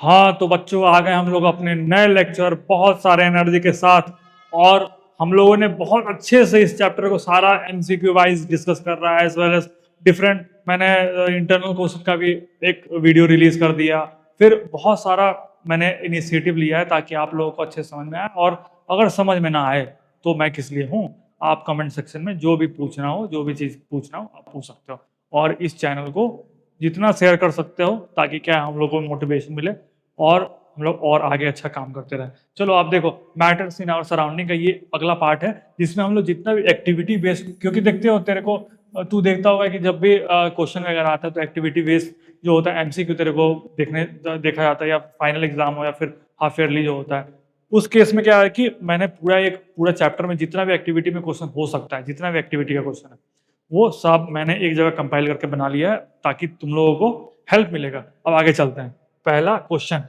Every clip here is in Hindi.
हाँ तो बच्चों आ गए हम लोग अपने नए लेक्चर बहुत सारे एनर्जी के साथ। और हम लोगों ने बहुत अच्छे से इस चैप्टर को सारा एमसीक्यू वाइज डिस्कस कर रहा है एज वेल एज डिफरेंट। मैंने इंटरनल क्वेश्चन का भी एक वीडियो रिलीज कर दिया। फिर बहुत सारा मैंने इनिशिएटिव लिया है ताकि आप लोगों को अच्छे समझ में आए। और अगर समझ में ना आए तो मैं किस लिए हूँ, आप कमेंट सेक्शन में जो भी पूछना हो, जो भी चीज़ पूछना हो आप पूछ सकते हो। और इस चैनल को जितना शेयर कर सकते हो ताकि क्या हम लोग को मोटिवेशन मिले और हम लोग और आगे अच्छा काम करते रहे। चलो आप देखो, मैटर्स इन आवर सराउंडिंग का ये अगला पार्ट है जिसमें हम लोग जितना भी एक्टिविटी बेस्ड, क्योंकि देखते हो तेरे को तू देखता होगा कि जब भी क्वेश्चन वगैरह आता है तो एक्टिविटी बेस्ड जो होता है एमसीक्यू तेरे को देखा जाता है, या फाइनल एग्जाम हो या फिर हाफ ईयरली जो होता है। उस केस में क्या है कि मैंने पूरा चैप्टर में जितना भी एक्टिविटी में क्वेश्चन हो सकता है, जितना भी एक्टिविटी का क्वेश्चन है वो सब मैंने एक जगह कंपाइल करके बना लिया है ताकि तुम लोगों को हेल्प मिलेगा। अब आगे चलते हैं। पहला question,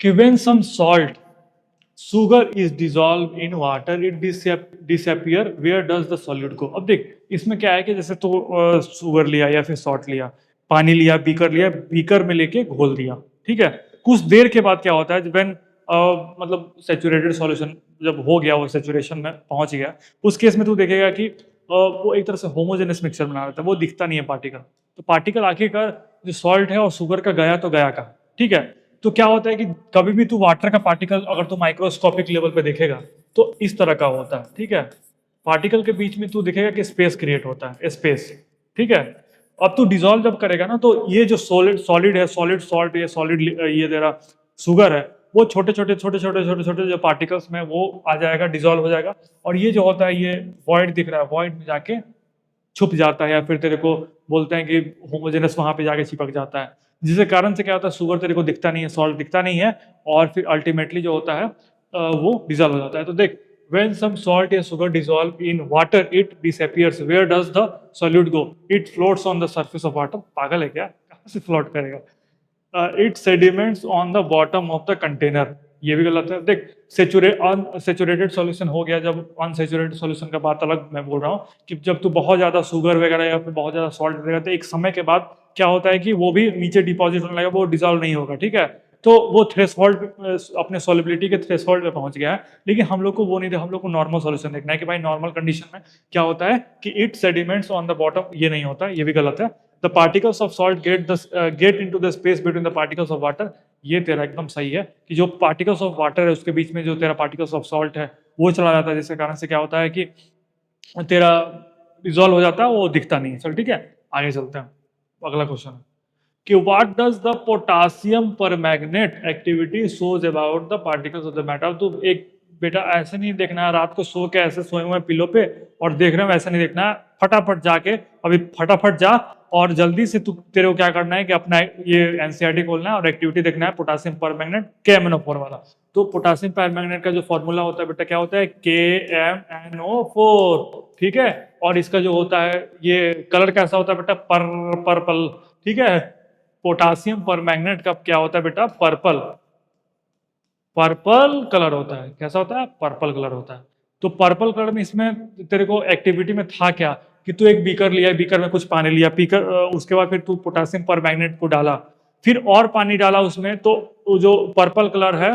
given some salt, sugar is dissolved in water, it disappear, where does the solute go? अब देख इसमें क्या है कि जैसे तो शुगर लिया या फिर सॉल्ट लिया, पानी लिया, बीकर में लेके घोल दिया, ठीक है। कुछ देर के बाद क्या होता है, व्हेन मतलब सेचुरेटेड सॉल्यूशन जब हो गया, वो सेचुरेशन में पहुंच गया, उस केस में तू देखेगा कि वो एक तरह से होमोजेनस मिक्सचर बना रहता है, वो दिखता नहीं है पार्टिकल। तो पार्टिकल आखिरकार जो सॉल्ट है और शुगर का गया तो गया का, ठीक है। तो क्या होता है कि कभी भी तू वाटर का पार्टिकल अगर तू माइक्रोस्कोपिक लेवल पे देखेगा तो इस तरह का होता है, ठीक है। पार्टिकल के बीच में तू देखेगा कि स्पेस क्रिएट होता है, स्पेस, ठीक है। अब तू डिजोल्व जब करेगा ना तो ये जो सॉलिड है, सॉलिड सॉल्ट, ये सॉलिड ये तेरा शुगर है, वो छोटे छोटे जो पार्टिकल्स में वो आ जाएगा, डिजोल्व हो जाएगा। और ये जो होता है, ये वॉइड दिख रहा है, वॉइड में जाके छुप जाता है, या फिर तेरे को बोलते हैं कि होमोजेनस वहां पे जाके चिपक जाता है, जिसके कारण से क्या होता है, शुगर तेरे को दिखता नहीं है, सॉल्ट दिखता नहीं है, और फिर अल्टीमेटली जो होता है वो डिजोल्व हो जाता है। तो देख, when some salt or sugar dissolve in water it disappears, where does the solute go? It floats on the surface of water। पागल है क्या, कहाँ से फ्लोट करेगा? It sediments on the bottom of the container, ये भी गलत है। देख, अनसेचुरेटेड सॉल्यूशन हो गया, जब अनसेचुरेटेड सॉल्यूशन का बात अलग मैं बोल रहा हूँ कि जब तू बहुत ज्यादा शुगर वगैरह या फिर बहुत ज्यादा सॉल्ट देगा तो एक समय के बाद क्या होता है कि वो भी नीचे डिपॉजिट होने लगेगा, वो डिजोल्व नहीं होगा, ठीक है। तो वो थ्रेशोल्ड, अपने सॉलिबिलिटी के थ्रेशोल्ड पे पहुंच गया है। लेकिन हम लोग को वो नहीं, हम लोग को नॉर्मल सॉल्यूशन देखना है कि भाई नॉर्मल कंडीशन में क्या होता है कि it sediments on the bottom, ये नहीं होता, ये भी गलत है। The particles of salt get into the space between the particles of water, ये तेरा एकदम सही है कि जो पार्टिकल्स ऑफ वाटर है उसके बीच में जो तेरा पार्टिकल्स ऑफ सॉल्ट है वो चला जाता है, जिसके कारण से क्या होता है कि तेरा डिजोल्व हो जाता है, वो दिखता नहीं है। चल ठीक है, आगे चलते हैं। अगला क्वेश्चन है कि व्हाट डज द पोटासियम पर magnet activity shows about the particles of the matter. तो एक बेटा ऐसे नहीं देखना है रात को सो के ऐसे सोए हुए पिलो पे और देख रहे हो, ऐसा नहीं देखना है। फटाफट जाके अभी फटाफट जा और जल्दी से तू, तेरे को क्या करना है कि अपना ये एनसीईआरटी खोलना है और एक्टिविटी देखना है पोटासियम पर मैग्नेट KMnO4 वाला। तो पोटासियम पर मैग्नेट का जो फॉर्मूला होता है बेटा क्या होता है, KMnO4, ठीक है। और इसका जो होता है ये कलर कैसा होता है बेटा, पर्पल, ठीक है। पोटासियम पर मैग्नेट का क्या होता है बेटा, पर्पल कलर होता है। कैसा होता है, पर्पल कलर होता है। तो पर्पल कलर में इसमें तेरे को एक्टिविटी में था क्या कि तू एक बीकर लिया, बीकर में कुछ पानी लिया, बीकर उसके बाद फिर तू पोटासियम पर मैग्नेट को डाला, फिर और पानी डाला उसमें, तो जो पर्पल कलर है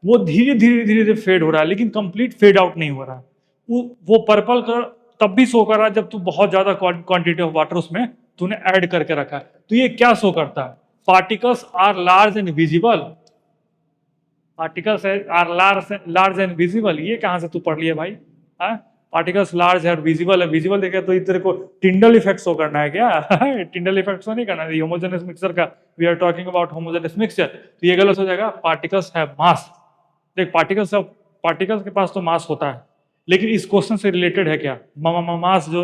वो धीरे धीरे फेड हो रहा है, लेकिन कंप्लीट फेड आउट नहीं हो रहा है। वो पर्पल कलर तब भी शो कर रहा है जब तू बहुत ज्यादा क्वांटिटी ऑफ वाटर उसमें तूने ऐड करके रखा है। तो ये क्या शो करता है, particles are large and visible, particles are large and visible. ये कहां से तू पढ़ लिया भाई, पार्टिकल्स लार्ज है और विजिबल है। विजिबल देखे तो तेरे को टिंडल इफेक्ट शो करना है क्या? टिंडल इफेक्ट शो नहीं करना है, होमोजेनस मिक्सचर का we are talking about homogeneous mixture. तो ये गलत हो जाएगा। Particles have mass. देख, पार्टिकल्स के पास तो मास होता है, लेकिन इस क्वेश्चन से रिलेटेड है क्या, मास जो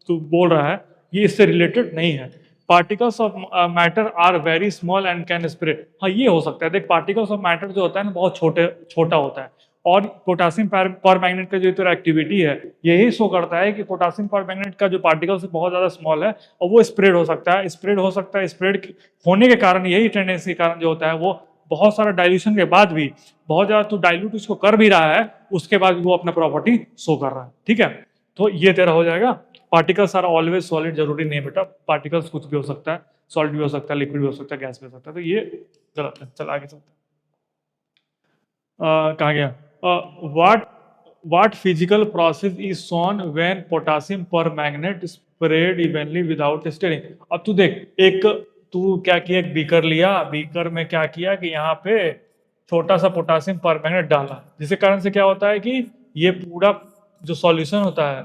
तू बोल रहा है ये इससे रिलेटेड नहीं है। Particles of matter are very small and can spread, हाँ ये हो सकता है। देख, पार्टिकल्स ऑफ मैटर जो होता है ना बहुत छोटा होता है, और पोटासियम पर मैग्नेट का जो तेरा एक्टिविटी है यही शो करता है कि पोटासियम पर मैग्नेट का जो पार्टिकल्स बहुत ज्यादा स्मॉल है और वो स्प्रेड हो सकता है, स्प्रेड होने के कारण, यही टेंडेंसी के कारण जो होता है वो बहुत सारा डाइल्यूशन के बाद भी, बहुत ज्यादा तू डाइल्यूट इसको कर भी रहा है उसके बाद भी वो अपना प्रॉपर्टी शो कर रहा है, ठीक है। तो ये तेरा हो जाएगा। पार्टिकल्स आर ऑलवेज सॉलिड, जरूरी नहीं है बेटा, पार्टिकल्स कुछ भी हो सकता है। सॉल्ट भी हो सकता है, लिक्विड भी हो सकता है, गैस भी हो सकता है, तो ये गलत है। चल आगे चलते हैं। कहाँ गया? what physical process is shown when potassium permanganate sprayed evenly without stirring? अब तू देख, एक तू क्या किया, एक बीकर लिया, बीकर में क्या किया कि यहाँ पे छोटा सा पोटासियम परमैंगनेट डाला, जिसके कारण से क्या होता है कि ये पूरा जो सॉल्यूशन होता है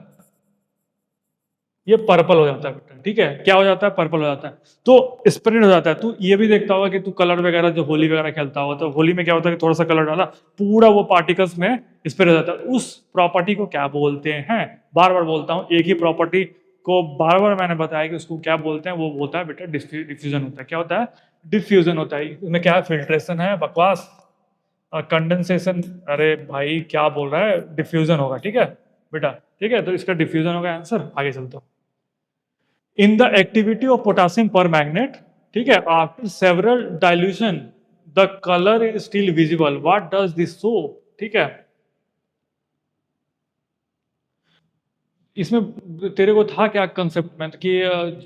ये पर्पल हो जाता है बेटा, ठीक है? क्या हो जाता है? पर्पल हो जाता है, तो स्प्रेड हो जाता है। तू ये भी देखता होगा कि तू कलर वगैरह जो होली वगैरह खेलता होगा, तो होली में क्या होता है कि थोड़ा सा कलर डाला, पूरा वो पार्टिकल्स में स्प्रेड हो जाता है। उस प्रॉपर्टी को क्या बोलते हैं? बार बार बोलता हूँ, एक ही प्रॉपर्टी को बार बार मैंने बताया कि उसको क्या बोलते हैं, वो बोलता है बेटा डिफ्यूजन होता है। क्या होता है? डिफ्यूजन होता है। इसमें क्या है? फिल्ट्रेशन है, बकवास, कंडेंसेशन, अरे भाई क्या बोल रहा है, डिफ्यूजन होगा, ठीक है बेटा, ठीक है? तो इसका डिफ्यूजन होगा आंसर। आगे चलता हूँ। इन the activity of potassium permanganate, ठीक है, after several dilution the colour is still visible, what does this show? ठीक है, इसमें तेरे को था क्या कंसेप्ट में कि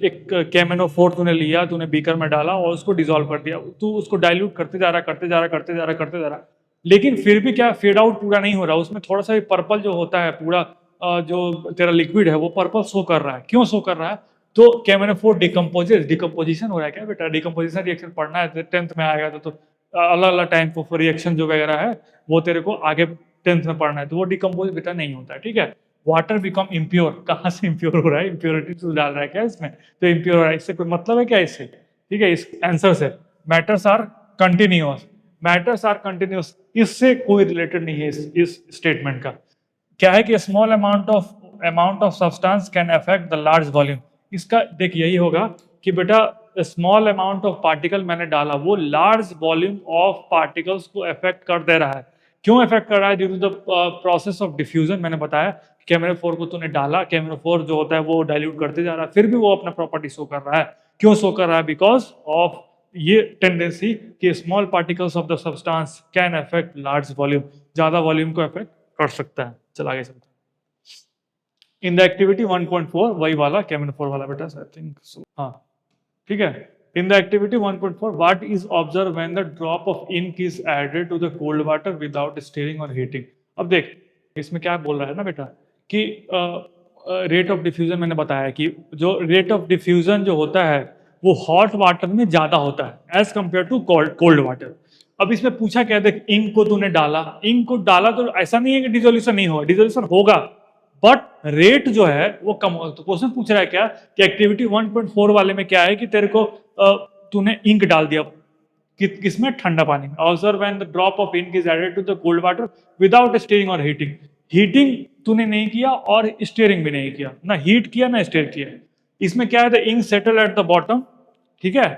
एक KMnO4 तूने लिया, तूने बीकर में डाला और उसको डिसॉल्व कर दिया, तू उसको डाइल्यूट करते जा रहा, करते जा रहा, करते जा रहा, करते जा रहा, लेकिन फिर भी क्या फेड आउट पूरा नहीं हो रहा, उसमें थोड़ा सा पर्पल जो होता है, पूरा जो तेरा लिक्विड है वो पर्पल शो कर रहा है। क्यों शो कर रहा है? तो KMnO4 डिकम्पोजिशन हो रहा है क्या बेटा? डिकम्पोजिशन रिएक्शन पढ़ना है, 10th में आएगा तो अलग अलग टाइप ऑफ रिएक्शन जो वगैरह है वो तेरे को आगे 10th में पढ़ना है, तो वो डिकम्पोज बेटा नहीं होता है, ठीक है? वाटर बिकम इम्प्योर, कहाँ से इम्प्योर हो रहा है? इम्प्योरिटी तो डाल रहा है क्या इसमें? तो इम्प्योर हो रहा है, इससे कोई मतलब है क्या इससे? ठीक है, इस आंसर से matters are continuous, matters are continuous, इससे कोई रिलेटेड नहीं है इस स्टेटमेंट का। क्या है कि small amount of substance can affect the large volume. इसका देख यही होगा कि बेटा स्मॉल अमाउंट ऑफ पार्टिकल मैंने डाला, वो लार्ज वॉल्यूम ऑफ पार्टिकल्स को अफेक्ट कर दे रहा है। क्यों अफेक्ट कर रहा है? Due to the process of diffusion. मैंने बताया KMnO4 को तूने डाला, KMnO4 जो होता है वो डाइल्यूट करते जा रहा है, फिर भी वो अपना प्रॉपर्टी शो कर रहा है। क्यों शो कर रहा है? बिकॉज ऑफ ये टेंडेंसी कि small particles of the substance can affect large volume, ज्यादा वॉल्यूम को अफेक्ट कर सकता है। चल आगे चलते हैं। इन द एक्टिविटी 1.4, वही वाला KMnO4 वाला बेटा, आई थिंक सो, हाँ ठीक है। In the activity 1.4, what is observe when the drop of ink is added to the cold water without stirring और हीटिंग। अब देख इसमें क्या बोल रहा है ना बेटा कि रेट ऑफ डिफ्यूजन मैंने बताया कि जो रेट ऑफ डिफ्यूजन जो होता है वो हॉट वाटर में ज्यादा होता है as compare to cold water. अब इसमें पूछा क्या, देख इंक को तूने डाला, इंक को डाला तो ऐसा नहीं है कि डिसोल्यूशन नहीं होगा, डिसोल्यूशन होगा, बट रेट जो है वो कम होगा। तो क्वेश्चन पूछ रहा है क्या कि एक्टिविटी 1.4 वाले में क्या है कि तेरे को तूने इंक डाल दिया किसमें? ठंडा पानी में। Observe when the drop of ink is added to the cold water without stirring और हीटिंग। हीटिंग तूने नहीं किया और स्टीयरिंग भी नहीं किया, ना हीट किया ना स्टीयर किया। इसमें क्या है? The ink settle at the bottom, ठीक है,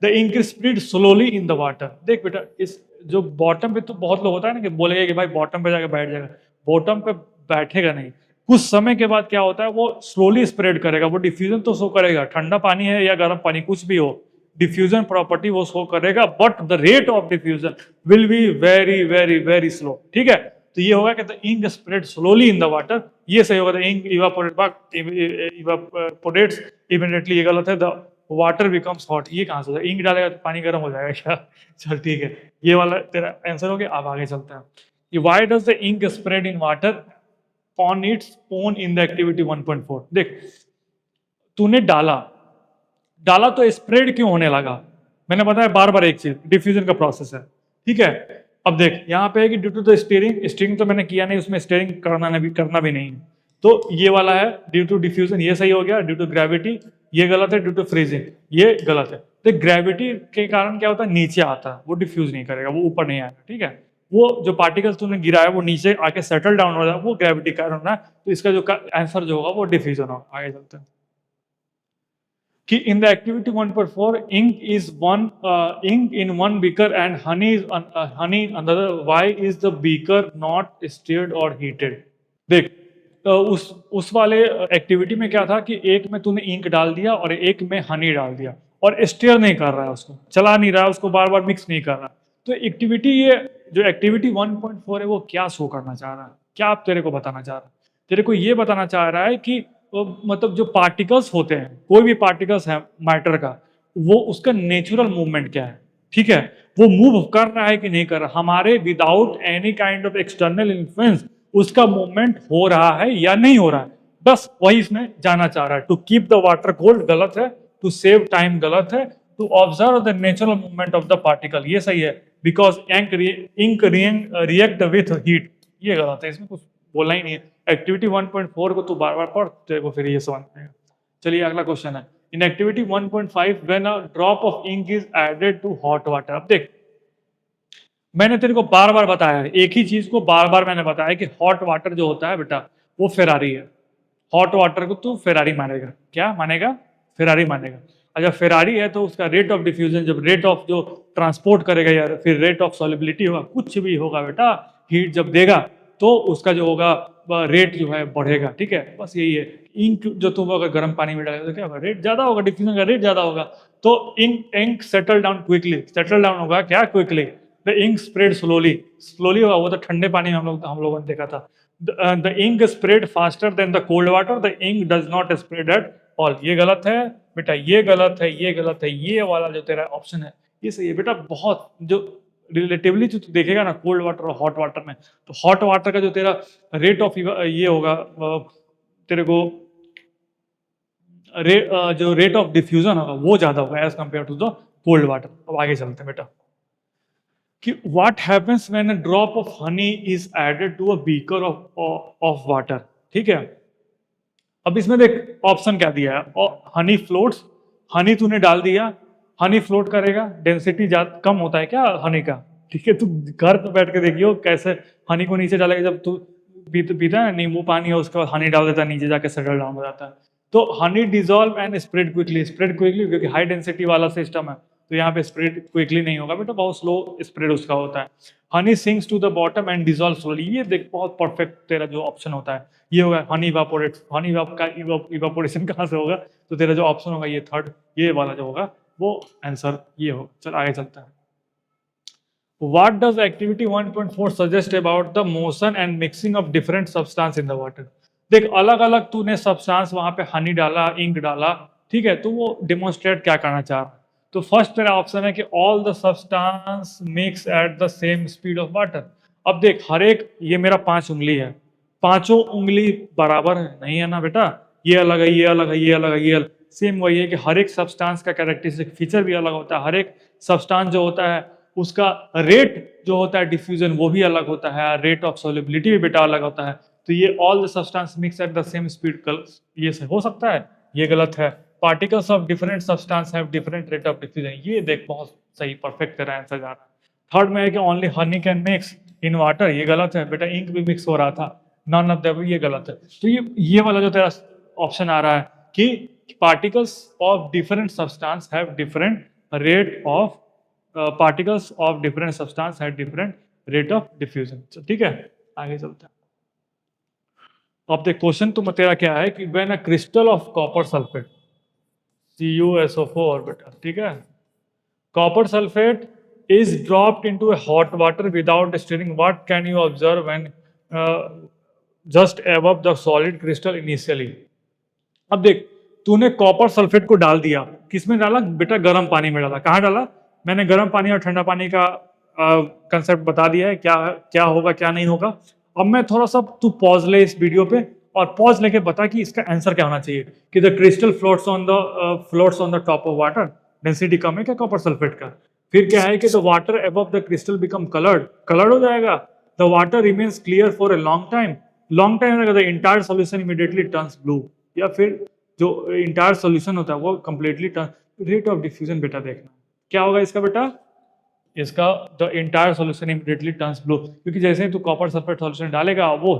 the ink spread slowly in the water. देख बेटा इस जो बॉटम पे तो बहुत लोग होता है ना कि बोलेगा कि भाई बॉटम पे जाकर बैठ जाएगा, बॉटम पे बैठेगा नहीं, कुछ समय के बाद क्या होता है वो स्लोली स्प्रेड करेगा, वो डिफ्यूजन तो शो करेगा, ठंडा पानी है या गर्म पानी कुछ भी हो, डिफ्यूजन प्रॉपर्टी वो शो करेगा, but the rate of diffusion will be very very very slow, ठीक है। तो ये होगा कि the ink spread slowly in the water, ये सही होगा। द इंक इवापोरेट्स इमीडिएटली, ये गलत है। द वाटर बिकम्स हॉट, ये कहां से होगा? इंक डालेगा तो पानी गर्म हो जाएगा क्या? चल ठीक है, ये वाला तेरा आंसर हो गया। अब आगे चलते हैं। Why does the ink spread in water on its own in the activity 1.4। देख तूने डाला तो स्प्रेड क्यों होने लगा? मैंने बताया बार बार एक चीज, डिफ्यूजन का प्रोसेस है, ठीक है। अब देख यहाँ पे है कि ड्यू टू द स्टीयरिंग तो मैंने किया नहीं, उसमें स्टीयरिंग करना भी नहीं, तो ये वाला है ड्यू टू डिफ्यूजन, ये सही हो गया। ड्यू टू ग्रेविटी ये गलत है, ड्यू टू फ्रीजिंग ये गलत है। तो ग्रेविटी के कारण क्या होता है? नीचे आता है, वो डिफ्यूज नहीं करेगा, वो ऊपर नहीं आएगा, ठीक है। वो जो पार्टिकल्स तूने गिराया वो नीचे आके सेटल डाउन हो जाए, वो ग्रेविटी कारण होना है। तो इसका जो आंसर जो होगा वो डिफ्यूजन होगा। आगे चलते हैं कि इन the activity 1.4 ink in one beaker and honey in another, why is the beaker not stirred or heated? देख उस वाले एक्टिविटी में क्या था कि एक में तूने इंक डाल दिया और एक में हनी डाल दिया और स्टीयर नहीं कर रहा है, उसको चला नहीं रहा है, उसको बार बार मिक्स नहीं कर रहा। तो एक्टिविटी ये जो एक्टिविटी 1.4 है वो क्या शो करना चाह रहा है? क्या आप तेरे को बताना चाह रहा है? तेरे को ये बताना चाह रहा है कि मतलब जो पार्टिकल्स होते हैं, कोई भी पार्टिकल्स है मैटर का, वो उसका नेचुरल मूवमेंट क्या है, ठीक है, वो मूव कर रहा है कि नहीं कर रहा, हमारे without any kind of external influence उसका मूवमेंट हो रहा है या नहीं हो रहा है, बस वही इसमें जाना चाह रहा है। To keep the water cold गलत है, टू सेव टाइम गलत है, to observe the natural movement of the particle ये सही है, because ink react with heat ये गलत है, इसमें कुछ बोलना ही नहीं है। एक्टिविटी 1.4 को तू बार बार पढ़, तेरे को फिर ये समझ में आएगा। चलिए अगला क्वेश्चन है, in activity 1.5 when a drop of ink is added to hot water. अब देख मैंने तेरे को बार बार बताया है, एक ही चीज को बार बार मैंने बताया कि हॉट वाटर जो होता है बेटा वो फेरारी है। हॉट वाटर को तू फेरारी मानेगा, क्या मानेगा, फेरारी मानेगा। अच्छा फेरारी है तो उसका रेट ऑफ डिफ्यूजन, जब रेट ऑफ जो ट्रांसपोर्ट करेगा या फिर रेट ऑफ सॉलिबिलिटी होगा, कुछ भी होगा बेटा, हीट जब देगा तो उसका जो होगा रेट जो है बढ़ेगा, ठीक है, बस यही है। इंक जो तुम अगर गर्म पानी में डालेगा तो क्या होगा, रेट ज्यादा होगा, डिफ्यूजन का रेट ज्यादा होगा, तो ink settle down quickly, settle down होगा क्या quickly, the ink spread slowly, slowly होगा, वो तो ठंडे पानी में हम लोगों ने देखा था। The ink spread faster than the cold water, the ink does not spread at all। ये गलत है बेटा, ये गलत है, ये गलत है, ये वाला जो तेरा ऑप्शन है ये सही है बेटा। बहुत जो रिलेटिवली जो तू देखेगा ना कोल्ड वाटर और हॉट वाटर में, तो हॉट वाटर का जो तेरा रेट ऑफ ये होगा तेरे को जो रेट ऑफ डिफ्यूजन होगा वो ज्यादा होगा as compare to the cold water. अब आगे चलते हैं बेटा कि what happens when a drop of honey is added to a beaker of water, ठीक है। अब इसमें देख ऑप्शन क्या दिया है, हनी फ्लोट्स, हनी तूने डाल दिया, हनी फ्लोट करेगा, डेंसिटी ज्यादा कम होता है क्या हनी का, ठीक है, तू घर पे बैठ के देखियो कैसे हनी को नीचे डालेगा, जब तू पीता है नींबू पानी है उसके बाद हनी डाल देता है नीचे जाके सेटल डाउन हो जाता है, तो Honey dissolve and spread quickly, spread quickly क्योंकि हाई डेंसिटी वाला सिस्टम है तो यहाँ पे स्प्रेड क्विकली नहीं होगा बेटा, बहुत स्लो स्प्रेड उसका होता है। Honey sinks to the bottom and dissolve slowly, ये देख बहुत परफेक्ट तेरा जो ऑप्शन होता है ये होगा। हनी इवापोरेट, हनी का इवापोरेशन कहाँ से होगा, तो तेरा जो ऑप्शन होगा ये थर्ड, ये वाला जो होगा वो आंसर ये होगा। चल आगे चलता है। What does activity 1.4 suggest about the motion and mixing of different substance in the water? देख अलग अलग तूने सब्सटेंस वहां पे हनी डाला, इंक डाला, ठीक है, तो वो डेमोन्स्ट्रेट क्या करना चाह रहा है, तो फर्स्ट तेरा ऑप्शन है कि all the substance mix at the same speed of water. अब देख हर एक, ये मेरा 5 उंगली है, पांचों उंगली बराबर है नहीं है ना बेटा, ये अलग है, ये अलग है, ये अलग है, ये अलग, सेम वही है कि हर एक सब्सटेंस का कैरेक्टरिस्टिक फीचर भी अलग होता है, हर एक सब्सटेंस जो होता है उसका रेट जो होता है डिफ्यूजन वो भी अलग होता है, रेट ऑफ सॉल्युबिलिटी भी बेटा अलग होता है, तो ये all the substance mix at the same speed, ये से हो सकता है, ये गलत है। Particles of different substance have different rate of diffusion, ये देख बहुत सही परफेक्ट तेरा आंसर जा रहा है। थर्ड में है कि only Honey can mix in water, ये गलत है बेटा, इंक भी मिक्स हो रहा था, नॉन ऑफ दैट, ये गलत है। तो ये वाला जो तेरा ऑप्शन आ रहा है कि particles of different substance have different rate of particles of different substance have different rate of diffusion, ठीक है आगे चलते हैं। अब देख क्वेश्चन तो तेरा क्या है कि when a crystal of copper sulphate CuSO4 बेटा, ठीक है, copper sulphate is dropped into a hot water without stirring, what can you observe when just above the solid crystal initially? अब देख तूने कॉपर सल्फेट को डाल दिया, किसमें डाला बेटा, गर्म पानी में डाला। कहाँ डाला, मैंने गर्म पानी और ठंडा पानी का कंसेप्ट बता दिया है, क्या क्या होगा क्या नहीं होगा। अब मैं थोड़ा सा तू पॉज ले इस वीडियो पे और पॉज लेके बता कि इसका आंसर क्या होना चाहिए, कि the crystal floats on the top of water, density कम है क्या कॉपर सल्फेट का, फिर क्या है कि the water above the crystal become coloured हो जाएगा, the water remains clear for a long time रहेगा, the entire solution immediately turns blue, या फिर जो इंटायर सॉल्यूशन होता है वो completely turn. Rate of diffusion बेटा देखना क्या होगा इसका बेटा, इसका the entire solution immediately turns blue, क्योंकि जैसे ही तू कॉपर सल्फेट सॉल्यूशन डालेगा वो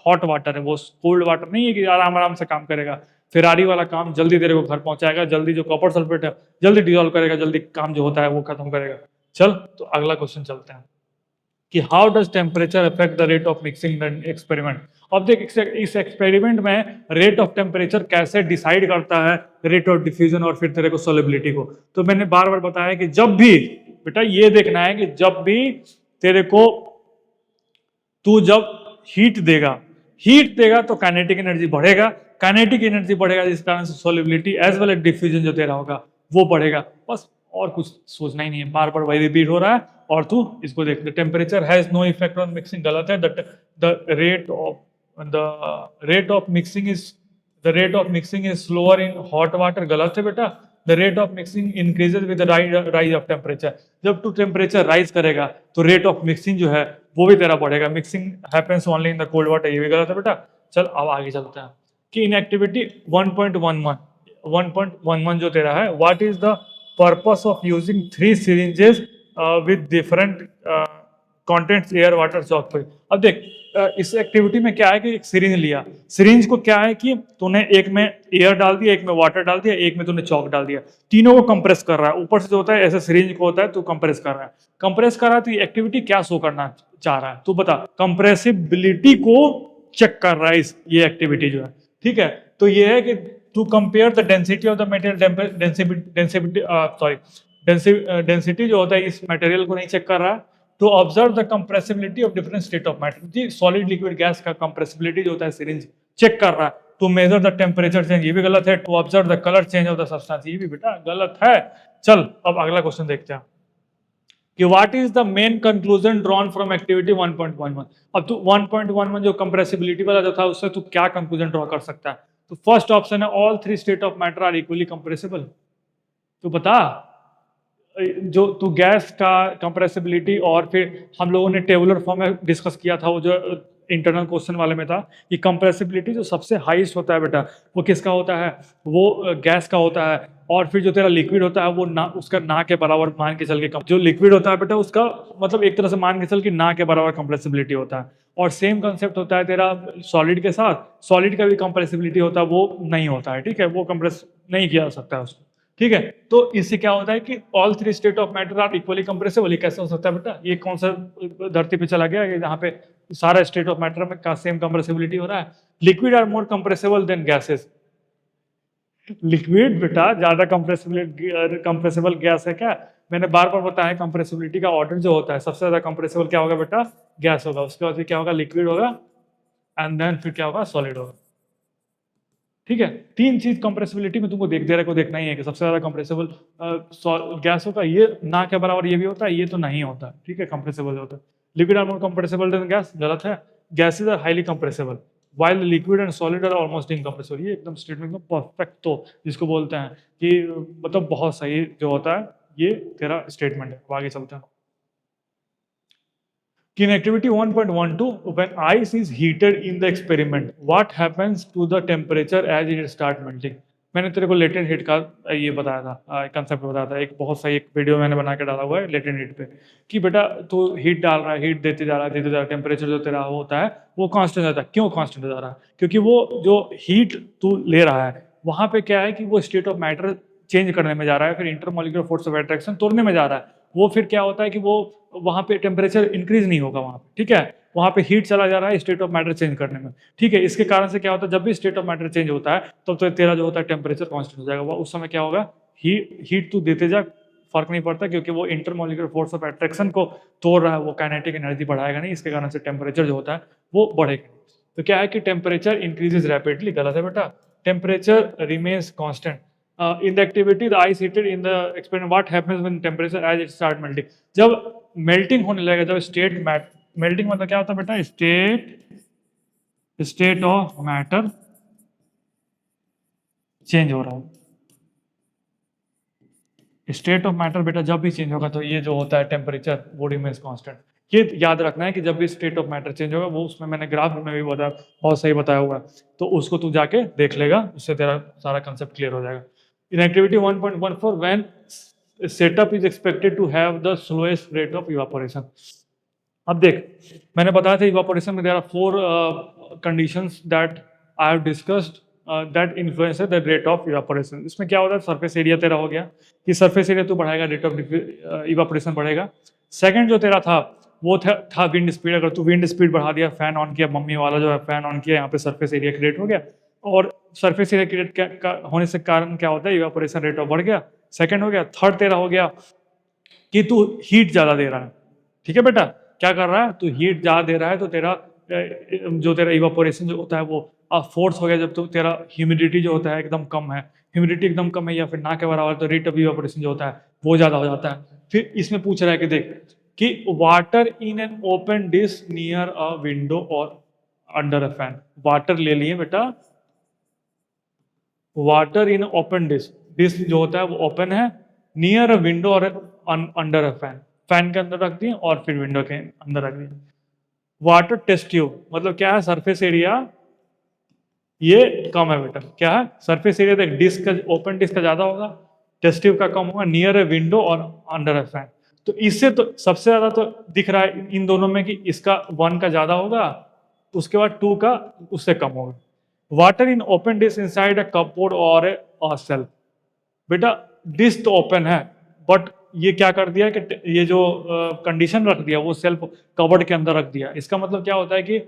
हॉट वाटर है, वो कोल्ड वाटर नहीं है कि आराम आराम से काम करेगा, फेरारी वाला काम जल्दी तेरे को घर पहुंचाएगा, जल्दी जो कॉपर सल्फेट है जल्दी डिजोल्व करेगा, जल्दी काम जो होता है वो खत्म करेगा। चल तो अगला क्वेश्चन चलते हैं कि how does temperature affect the rate of mixing the experiment. अब देख इस एक्सपेरिमेंट में रेट ऑफ टेम्परेचर कैसे डिसाइड करता है रेट ऑफ डिफ्यूजन और फिर तेरे को सॉल्युबिलिटी को। तो मैंने बार बार बताया कि जब भी बेटा ये देखना है कि जब भी तेरे को तू जब हीट देगा तो काइनेटिक एनर्जी बढ़ेगा, काइनेटिक एनर्जी बढ़ेगा जिस कारण से solubility as well as diffusion जो तेरा होगा वो बढ़ेगा। बस और कुछ सोचना ही नहीं है, बार बार वही रिपीट हो रहा है और तू इसको देख ले। Temperature has no effect on mixing, गलत है। The rate of mixing is the rate of mixing is slower in hot water, गलत है बेटा। The rate of mixing increases with rise of temperature, जब तू टेम्परेचर राइज करेगा तो रेट ऑफ मिक्सिंग जो है वो भी तेरा बढ़ेगा। Mixing happens only in the cold water, ये भी गलत है बेटा। चल अब आगे चलते हैं कि इनएक्टिविटी 1.11 जो तेरा है, what is the purpose of using 3 syringes with different contents air water chalk पे। अब देख इस एक्टिविटी में क्या है कि एक सिरिंज लिया, सिरिंज को क्या है कि तूने एक में एयर डाल दिया, एक में वाटर डाल दिया, एक में तूने चॉक डाल दिया, तीनों को कंप्रेस कर रहा है। ऊपर से जो होता है ऐसे सिरिंज को होता है, तू कंप्रेस कर रहा है। कंप्रेस कर रहा है तो ये एक्टिविटी क्या शो करना चाह रहा है तू बता। कंप्रेसिबिलिटी को चेक कर रहा है ये एक्टिविटी जो है, ठीक है। तो ये है कि to compare the density of the material, density जो होता है इस मटेरियल को नहीं चेक कर रहा है। To observe the compressibility of different state of matter, जी सॉलिड लिक्विड गैस का कंप्रेसिबिलिटी जो होता है सिरिंज चेक कर रहा है। To measure the temperature change, ये भी गलत है। To observe the colour change of the substance, ये भी बेटा गलत है। चल अब अगला क्वेश्चन देखते हैं कि what is the main conclusion drawn from activity 1.11। अब तू 1.11 जो कंप्रेसिबिलिटी वाला जो था उससे तू क्या कंक्लूजन ड्रॉ कर सकता है। तो फर्स्ट ऑप्शन है all 3 state of matter are equally compressible. तो बता जो तू गैस का कंप्रेसिबिलिटी, और फिर हम लोगों ने टेबुलर फॉर्म में डिस्कस किया था वो जो इंटरनल क्वेश्चन वाले में था कि कंप्रेसिबिलिटी जो सबसे हाईएस्ट होता है बेटा वो किसका होता है, वो गैस का होता है। और फिर जो तेरा लिक्विड होता है वो ना उसका ना के बराबर मान के चल के जो लिक्विड होता है बेटा उसका मतलब एक तरह से मान के चल के ना के बराबर कंप्रेसिबिलिटी होता है। और सेम कंसेप्ट होता है तेरा सॉलिड के साथ, सॉलिड का भी कंप्रेसिबिलिटी होता है वो नहीं होता है, ठीक है, वो कंप्रेस नहीं किया जा सकता है उसको, ठीक है। तो इससे क्या होता है कि all 3 state of matter are equally compressible. ये कैसे हो सकता है बेटा, ये कौन सा धरती पे चला गया जहाँ पे सारा स्टेट ऑफ मैटर में का सेम कंप्रेसिबिलिटी हो रहा है। Liquid are more compressible than gases, liquid बेटा ज्यादा कंप्रेसिबल गैस है क्या। मैंने बार बार बताया कंप्रेसिबिलिटी का ऑर्डर जो होता है सबसे ज्यादा कंप्रेसिबल क्या होगा बेटा, गैस होगा, उसके बाद फिर क्या होगा लिक्विड होगा, एंड देन फिर क्या होगा सॉलिड होगा, ठीक है। 3 चीज कंप्रेसिबिलिटी में तुमको देख दे रहे को देखना ही है कि सबसे ज्यादा कंप्रेसिबल गैस होगा, ये ना के बराबर ये भी होता है, ये तो नहीं होता, ठीक है, कंप्रेसिबल होता है। Liquid are more compressible than gas, गलत है। Gases are highly compressible while liquid and solid are almost incompressible। ये एकदम स्टेटमेंट एकदम परफेक्ट, तो जिसको बोलते हैं कि मतलब बहुत सही जो होता है ये तेरा स्टेटमेंट है। आगे चलते हैं कि in activity 1.12 when ice is heated in the experiment what happens to the temperature as it start melting। मैंने तेरे को लेटेंट हीट का ये बताया था, कंसेप्ट बताया था, एक बहुत सही एक वीडियो मैंने बना के डाला हुआ है लेटेंट हीट पे कि बेटा तो हीट डाल रहा है, हीट देते जा रहा है, टेम्परेचर जो तेरा होता है वो कांस्टेंट रहता है। क्यों कांस्टेंट हो जा रहा है, क्योंकि वो जो हीट तू ले रहा है वहां पे क्या है कि वो स्टेट ऑफ मैटर चेंज करने में जा रहा है, फिर इंटरमॉलिक्यूलर फोर्स ऑफ अट्रैक्शन तोड़ने में जा रहा है। वो फिर क्या होता है कि वो वहां पे टेम्परेचर इंक्रीज नहीं होगा वहां पे, ठीक है, वहां पे हीट चला जा रहा है स्टेट ऑफ मैटर चेंज करने में, ठीक है। इसके कारण से क्या होता है जब भी स्टेट ऑफ मैटर चेंज होता है तब तो तेरा जो होता है टेम्परेचर कांस्टेंट हो जाएगा। वो उस समय क्या होगा हीट तू देते जा फर्क नहीं पड़ता, क्योंकि वो इंटरमॉलिक्यूलर फोर्स ऑफ अट्रैक्शन को तोड़ रहा है, वो काइनेटिक एनर्जी बढ़ाएगा नहीं, इसके कारण से टेम्परेचर जो होता है वो बढ़ेगा। तो क्या है कि टेम्परेचर इंक्रीजेज रैपिडली, गलत है बेटा। Temperature remains constant in the activity the ice heated in the experiment what happens when temperature as it start melting। जब मेल्टिंग होने लगेगा, जब स्टेट मेल्टिंग मतलब क्या होता है बेटा, स्टेट ऑफ मैटर चेंज हो रहा है। स्टेट ऑफ मैटर बेटा जब भी चेंज होगा तो ये जो होता है टेम्परेचर वो रिमेन्स कांस्टेंट। ये याद रखना है कि जब भी स्टेट ऑफ मैटर चेंज होगा, वो उसमें मैंने ग्राफ में भी बताया, बहुत सही बताया हुआ है, तो उसको तू जाके देख लेगा, उससे तेरा सारा कंसेप्ट क्लियर हो जाएगा। In activity 1.14 when setup is expected to have the slowest rate of evaporation। अब देख मैंने बताया था इवापोरेशन में there are 4 conditions that I have discussed that influence the rate of evaporation। इसमें क्या होता है सरफेस एरिया तेरा हो गया कि सरफेस एरिया तो बढ़ाएगा रेट ऑफ इवापोरेशन बढ़ेगा। सेकंड जो तेरा था वो था विंड स्पीड। अगर तू विंड स्पीड बढ़ा दिया, फैन ऑन किया, मम्मी वाला जो है फैन ऑन किया, यहाँ पे सरफेस एरिया क्रिएट हो गया, और सरफेस एरिया क्रिएट होने से कारण क्या होता है इवापोरेशन रेट ऑफ बढ़ गया, सेकंड हो गया। थर्ड तेरा हो गया कि तू हीट ज़्यादा दे रहा है, ठीक है बेटा, क्या कर रहा है तू हीट ज़्यादा दे रहा है, तो तेरा जो तेरा इवापोरेशन जो होता है वो फोर्स हो गया। जब तो तेरा ह्यूमिडिटी जो होता है एकदम कम है, ह्यूमिडिटी एकदम कम है या फिर ना के बराबर, तो रेट ऑफ इवापोरेशन जो होता है वो ज़्यादा हो जाता है। फिर इसमें पूछ रहा है कि देख कि water in an open dish near a window और अंडर अ फैन। वाटर ले लिए बेटा, water in open dish, dish जो होता है वो ओपन है, नियर अ विंडो और अंडर अ फैन, फैन के अंदर रख दिए और फिर विंडो के अंदर रख दिए। वाटर टेस्ट ट्यूब मतलब क्या है, सरफेस एरिया ये कम है बेटा, क्या है सरफेस एरिया देख, डिस्क का ओपन डिस्क का ज्यादा होगा, टेस्ट ट्यूब का कम होगा, नियर ए विंडो और अंडर ए फैन। तो इससे तो सबसे ज्यादा तो दिख रहा है इन दोनों में कि इसका 1 का ज्यादा होगा, उसके बाद 2 का उससे कम होगा। Water in open disc inside a cupboard और ए सेल्फ। बेटा डिस्क तो ओपन है, बट ये क्या कर दिया कि ये जो कंडीशन रख दिया वो सेल्फ कवर्ड के अंदर रख दिया। इसका मतलब क्या होता है कि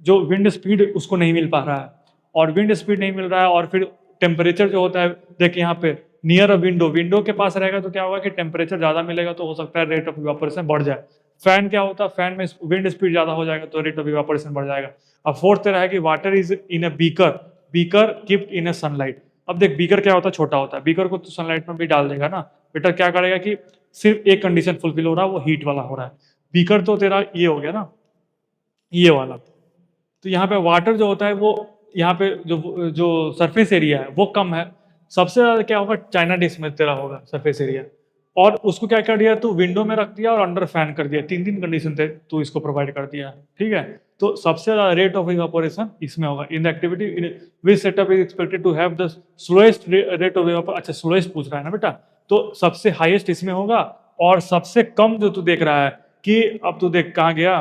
जो विंड स्पीड उसको नहीं मिल पा रहा है, और विंड स्पीड नहीं मिल रहा है, और फिर टेम्परेचर जो होता है देखिए यहाँ पे नियर अ विंडो, विंडो के पास रहेगा तो क्या होगा कि टेम्परेचर ज्यादा मिलेगा, तो हो सकता है रेट ऑफ इवापोरेशन बढ़ जाए। फैन क्या होता है, फैन में विंड स्पीड ज्यादा हो जाएगा तो रेट ऑफ इवापोरेशन बढ़ जाएगा। अब फोर्थ तरह है कि water is in a beaker, beaker keeped in a sunlight. अब देख बीकर क्या होता है, छोटा होता है, बीकर को तो सनलाइट में भी डाल देगा ना बेटा, क्या करेगा कि सिर्फ एक कंडीशन फुलफिल हो रहा है, वो हीट वाला हो रहा है। बीकर तो तेरा ये हो गया ना, ये वाला। तो यहाँ पे वाटर जो होता है वो यहाँ पे जो जो सरफेस एरिया है वो कम है। सबसे ज्यादा क्या होगा, चाइना डिश में तेरा होगा सरफेस एरिया, और उसको क्या कर दिया तू, विंडो में रख दिया और अंडर फैन कर दिया, 3 कंडीशन थे तू इसको प्रोवाइड कर दिया, ठीक है। तो सबसे ज्यादा रेट ऑफ इवापोरेशन इसमें होगा। In activity which setup is expected to have the slowest rate of evaporation. अच्छा स्लोएस्ट पूछ रहा है ना बेटा, तो सबसे हाईएस्ट इसमें होगा, और सबसे कम जो तू देख रहा है कि अब तू देख कहाँ गया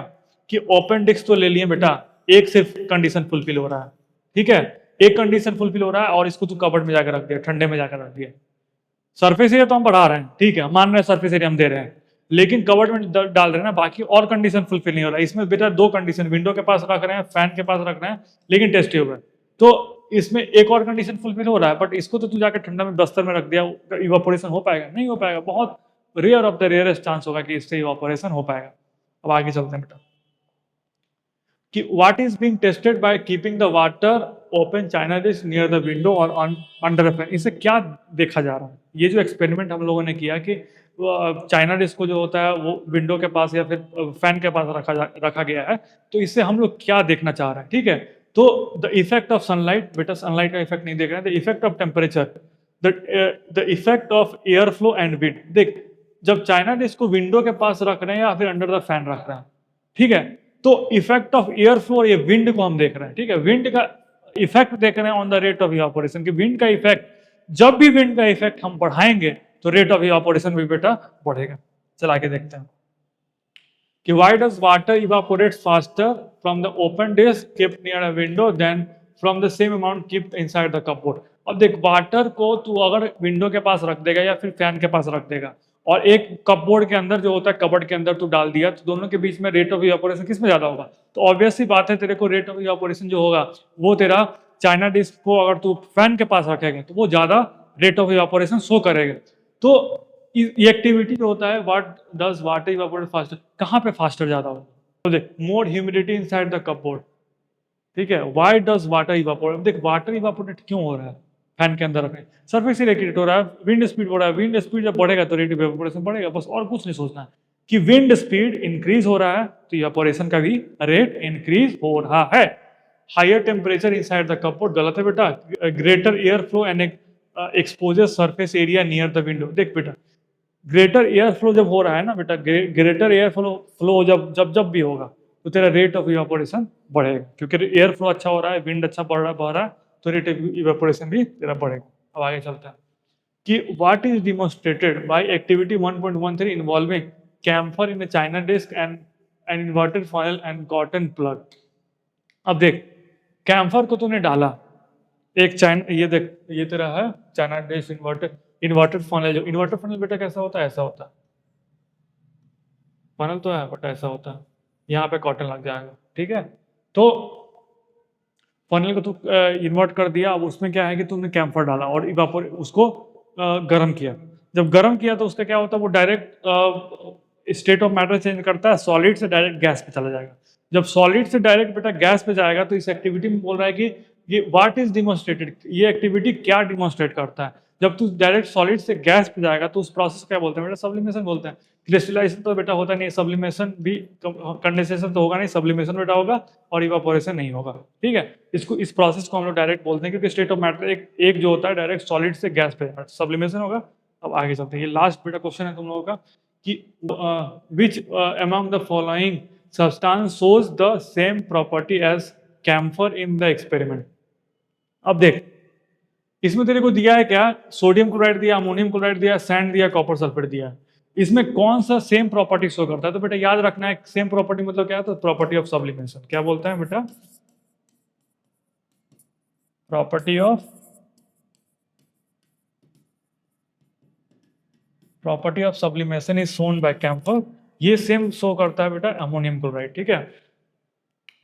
कि ओपन डिस्क तो ले लिए बेटा, एक सिर्फ कंडीशन फुलफिल हो रहा है, ठीक है, एक कंडीशन फुलफिल हो रहा है, और इसको तू कबर्ड में जाकर रख दिया, ठंडे में जाकर रख दिया। सरफेस एरिया तो हम बढ़ा रहे हैं, ठीक है, मान रहे हैं सरफेस एरिया हम दे रहे हैं, लेकिन कबर्ड में डाल रहे हैं ना, बाकी और कंडीशन फुलफिल नहीं हो रहा है। इसमें बेटा 2 कंडीशन, विंडो के पास रख रहे हैं, फैन के पास रख रहे हैं, लेकिन टेस्ट ट्यूब है, तो इसमें एक और कंडीशन फुलफिल हो रहा है, बट इसको तो तू जाकर ठंडा में बस्तर में रख दिया, इवापोरेशन हो पाएगा? नहीं हो पाएगा, बहुत rare of the rarest chance होगा कि इससे इवापोरेशन हो पाएगा। अब आगे चलते हैं बेटा कि what is being tested by keeping the water open China dish near the window और अंडर अ फैन। इसे क्या देखा जा रहा है, ये जो एक्सपेरिमेंट हम लोगों ने किया कि चाइना डिश को जो होता है वो विंडो के पास या फिर फैन के पास रखा गया है, तो इससे हम लोग क्या देखना चाह रहे हैं, ठीक है। तो द इफेक्ट ऑफ सनलाइट, बेटा सनलाइट का इफेक्ट नहीं देख रहे हैं, the effect of temperature, the effect of air flow and wind. देख जब चाइना डिश को विंडो के पास रख रहे हैं या फिर अंडर द फैन रख रहे हैं, ठीक है, तो इफेक्ट ऑफ एयर फ्लो और ये विंड को हम देख रहे हैं, ठीक है, विंड का इफेक्ट देख रहे हैं on the rate of evaporation कि विंड का इफेक्ट, जब भी विंड का इफेक्ट हम बढ़ाएंगे तो रेट ऑफ इवापोरेशन भी बेटा बढ़ेगा। चल आगे देखते हैं कि why does water evaporate faster from the open dish kept near a window than from the same amount kept inside the cupboard. अब देख वाटर को तू अगर विंडो के पास रख देगा या फिर फैन के पास रख देगा, और एक कपबोर्ड के अंदर जो होता है कबर्ड के अंदर तू डाल दिया, तो दोनों के बीच में रेट ऑफ इवापोरेशन किस में ज्यादा होगा? तो ऑब्वियस सी बात है तेरे को रेट ऑफ इवापोरेशन जो होगा वो तेरा चाइना डिश को अगर तू फैन के पास रखेगा तो वो ज्यादा रेट ऑफ इवापोरेशन शो करेगा। तो ये एक्टिविटी जो होता है what does water evaporate faster, कहाँ पे फास्टर ज्यादा होगा? तो देख मोर ह्यूमिडिटी इनसाइड द कपबोर्ड, ठीक है। व्हाई डज वाटर इवापोरेट, देख वाटर इवापोरेट क्यों हो रहा है फैन के अंदर रखें, सरफेस एरिया क्रिएट हो रहा है, विंड स्पीड बढ़ रहा है, विंड स्पीड जब बढ़ेगा तो रेट ऑफ इवापोरेशन बढ़ेगा, बस और कुछ नहीं सोचना है कि विंड स्पीड इंक्रीज हो रहा है तो इवापोरेशन का भी रेट इंक्रीज हो रहा है। Higher temperature inside the cupboard, गलत है बेटा, greater air flow and exposure surface area near the window. देख बेटा ग्रेटर एयर फ्लो जब हो रहा है ना बेटा, ग्रेटर एयर फ्लो जब जब जब भी होगा तो तेरा रेट ऑफ इवापोरेशन बढ़ेगा, क्योंकि एयर फ्लो अच्छा हो रहा है, विंड अच्छा बढ़ रहा है, बह रहा है, तो रेट ऑफ इवापोरेशन भी तेरा बढ़ेगा। अब आगे चलता है कि what is demonstrated by activity 1.13 involving camphor in china disc and inverted foil and cotton plug. अब देख कैम्फर को तूने डाला, एक चाइना, ये देख ये तेरा है चाइना डिस्क इन्वर्टेड फॉयल। जो इन्वर्टेड फॉयल बेटा कैसा होता है, ऐसा होता है, फॉयल तो है बट ऐसा होता है, यहाँ पे कॉटन लग जाएगा, ठीक है। तो फनल को तू इन्वर्ट कर दिया, अब उसमें क्या है कि तुमने कैम्फर डाला और इवापोर उसको गर्म किया। जब गर्म किया तो उसका क्या होता है, वो direct state of matter change करता है, सॉलिड से डायरेक्ट गैस पे चला जाएगा। जब सॉलिड से डायरेक्ट बेटा गैस पे जाएगा तो इस एक्टिविटी में बोल रहा है कि ये व्हाट इज डिमोन्स्ट्रेटेड, ये एक्टिविटी क्या डिमोन्स्ट्रेट करता है। जब तू डायरेक्ट सॉलिड से गैस पे जाएगा तो उस प्रोसेस क्या बोलते हैं बेटा, सब्लिमेशन बोलते हैं। क्रिस्टलाइजेशन तो बेटा होता नहीं, सब्लिमेशन भी, कंडेंसेशन तो होगा नहीं, सब्लिमेशन बेटा होगा और इवापोरेशन नहीं होगा, ठीक है। इसको, इस प्रोसेस को हम लोग डायरेक्ट बोलते हैं, क्योंकि स्टेट ऑफ मैटर एक जो होता है डायरेक्ट सॉलिड से गैस पे सब्लिमेशन होगा। अब आगे चलते हैं, ये लास्ट बेटा क्वेश्चन है तुम लोगों का कि which among the following substance shows the same property as camphor in the experiment. अब देख, इसमें तेरे को दिया है क्या, सोडियम क्लोराइड दिया, अमोनियम क्लोराइड दिया, सैंड दिया, कॉपर सल्फेट दिया। इसमें कौन सा सेम प्रॉपर्टी शो करता है? तो बेटा याद रखना है, सेम प्रॉपर्टी मतलब क्या है, तो प्रॉपर्टी ऑफ सब्लिमेशन। क्या बोलता है बेटा, property of sublimation is shown by camphor. ये सेम शो करता है बेटा अमोनियम क्लोराइड, ठीक है।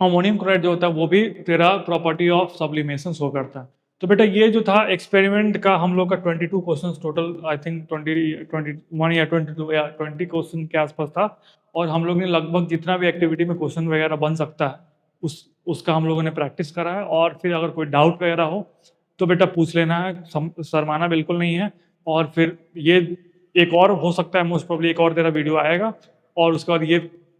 अमोनियम क्लोराइड जो होता है वो भी तेरा प्रॉपर्टी ऑफ सब्लिमेशन शो करता है। तो बेटा ये जो था एक्सपेरिमेंट का हम लोग का 22 क्वेश्चंस टोटल, आई थिंक 21 या 22 या 20 क्वेश्चन के आसपास था। और हम लोग ने लगभग जितना भी एक्टिविटी में क्वेश्चन वगैरह बन सकता है उसका हम लोगों ने प्रैक्टिस करा है। और फिर अगर कोई डाउट वगैरह हो तो बेटा पूछ लेना है, शर्माना बिल्कुल नहीं है। और फिर ये एक और हो सकता है, मोस्ट प्रोबेबली एक और तेरा वीडियो आएगा और उसके बाद ये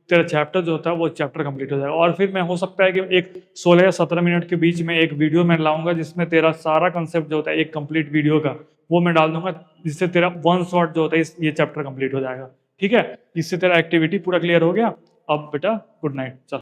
तेरा चैप्टर जो होता है वो चैप्टर कंप्लीट हो जाएगा। और फिर मैं, हो सकता है कि एक 16 या 17 मिनट के बीच में एक वीडियो मैं लाऊंगा जिसमें तेरा सारा कंसेप्ट जो होता है एक कंप्लीट वीडियो का वो मैं डाल दूंगा, जिससे तेरा वन शॉट जो होता है ये चैप्टर कंप्लीट हो जाएगा, ठीक है। इससे तेरा एक्टिविटी पूरा क्लियर हो गया। अब बेटा गुड नाइट, चल।